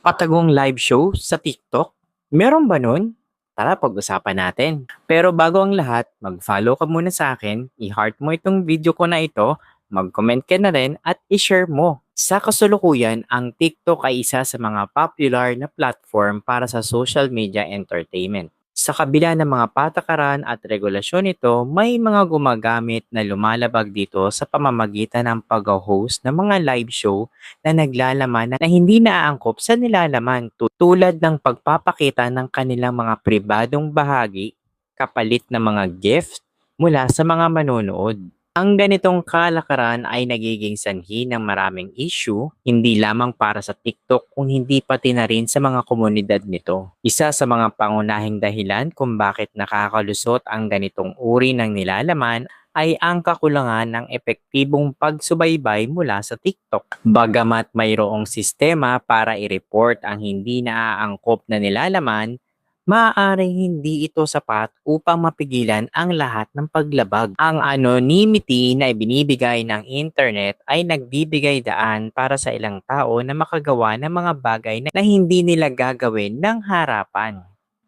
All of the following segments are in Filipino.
Patagong live show sa TikTok? Meron ba nun? Tara, pag-usapan natin. Pero bago ang lahat, mag-follow ka muna sa akin, i-heart mo itong video ko na ito, mag-comment ka na rin at i-share mo. Sa kasulukuyan, ang TikTok ay isa sa mga popular na platform para sa social media entertainment. Sa kabila ng mga patakaran at regulasyon nito, may mga gumagamit na lumalabag dito sa pamamagitan ng pag-host ng mga live show na naglalaman na hindi naaangkop sa nilalaman tulad ng pagpapakita ng kanilang mga pribadong bahagi kapalit ng mga gift mula sa mga manonood. Ang ganitong kalakaran ay nagiging sanhi ng maraming issue, hindi lamang para sa TikTok kung hindi pati na rin sa mga komunidad nito. Isa sa mga pangunahing dahilan kung bakit nakakalusot ang ganitong uri ng nilalaman ay ang kakulangan ng epektibong pagsubaybay mula sa TikTok. Bagamat mayroong sistema para i-report ang hindi naaangkop na nilalaman, maaaring hindi ito sapat upang mapigilan ang lahat ng paglabag. Ang anonymity na ibinibigay ng internet ay nagbibigay daan para sa ilang tao na makagawa ng mga bagay na hindi nila gagawin ng harapan.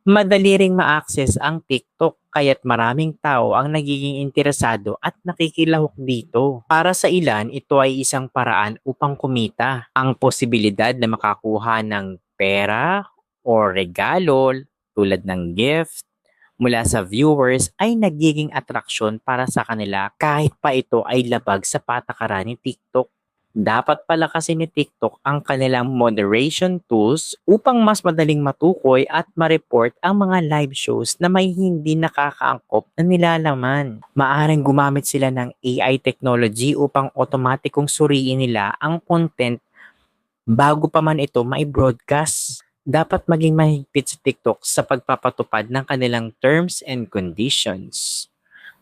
Madali ring ma-access ang TikTok kaya't maraming tao ang nagiging interesado at nakikilahok dito. Para sa ilan, ito ay isang paraan upang kumita. Ang posibilidad na makakuha ng pera o regalo tulad ng gift mula sa viewers ay nagiging atraksyon para sa kanila kahit pa ito ay labag sa patakaran ni TikTok. Dapat pala kasi ni TikTok ang kanilang moderation tools upang mas madaling matukoy at ma-report ang mga live shows na may hindi nakakaangkop na nilalaman. Maaring gumamit sila ng AI technology upang otomatikong suriin nila ang content bago pa man ito mai-broadcast. Dapat maging mahigpit sa TikTok sa pagpapatupad ng kanilang terms and conditions.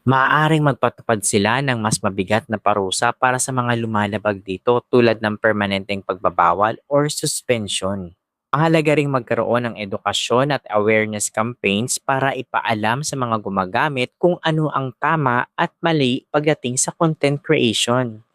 Maaaring magpatupad sila ng mas mabigat na parusa para sa mga lumalabag dito tulad ng permanenteng pagbabawal or suspension. Mahalaga ring magkaroon ng edukasyon at awareness campaigns para ipaalam sa mga gumagamit kung ano ang tama at mali pagdating sa content creation.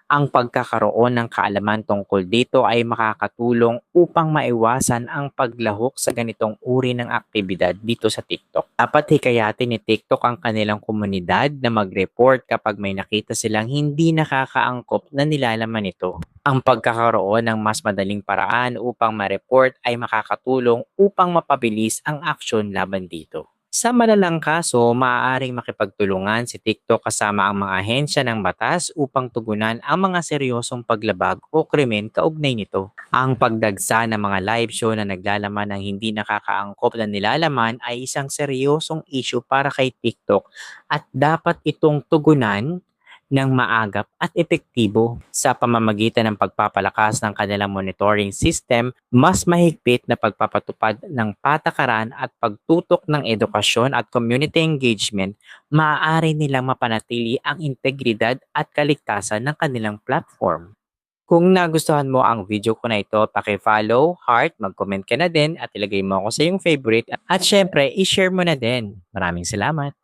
Ang pagkakaroon ng kaalaman tungkol dito ay makakatulong upang maiwasan ang paglahok sa ganitong uri ng aktibidad dito sa TikTok. Dapat hikayatin ni TikTok ang kanilang komunidad na mag-report kapag may nakita silang hindi nakakaangkop na nilalaman ito. Ang pagkakaroon ng mas madaling paraan upang ma-report ay makakatulong upang mapabilis ang aksyon laban dito. Sa malalang kaso, maaaring makipagtulungan si TikTok kasama ang mga ahensya ng batas upang tugunan ang mga seryosong paglabag o krimen kaugnay nito. Ang pagdagsa ng mga live show na naglalaman ng hindi nakakaangkop na nilalaman ay isang seryosong issue para kay TikTok at dapat itong tugunan ng maagap at epektibo. Sa pamamagitan ng pagpapalakas ng kanilang monitoring system, mas mahigpit na pagpapatupad ng patakaran at pagtutok ng edukasyon at community engagement, maaari nilang mapanatili ang integridad at kaligtasan ng kanilang platform. Kung nagustuhan mo ang video ko na ito, paki-follow, heart, mag-comment ka na din at ilagay mo ako sa iyong favorite at syempre, i-share mo na din. Maraming salamat!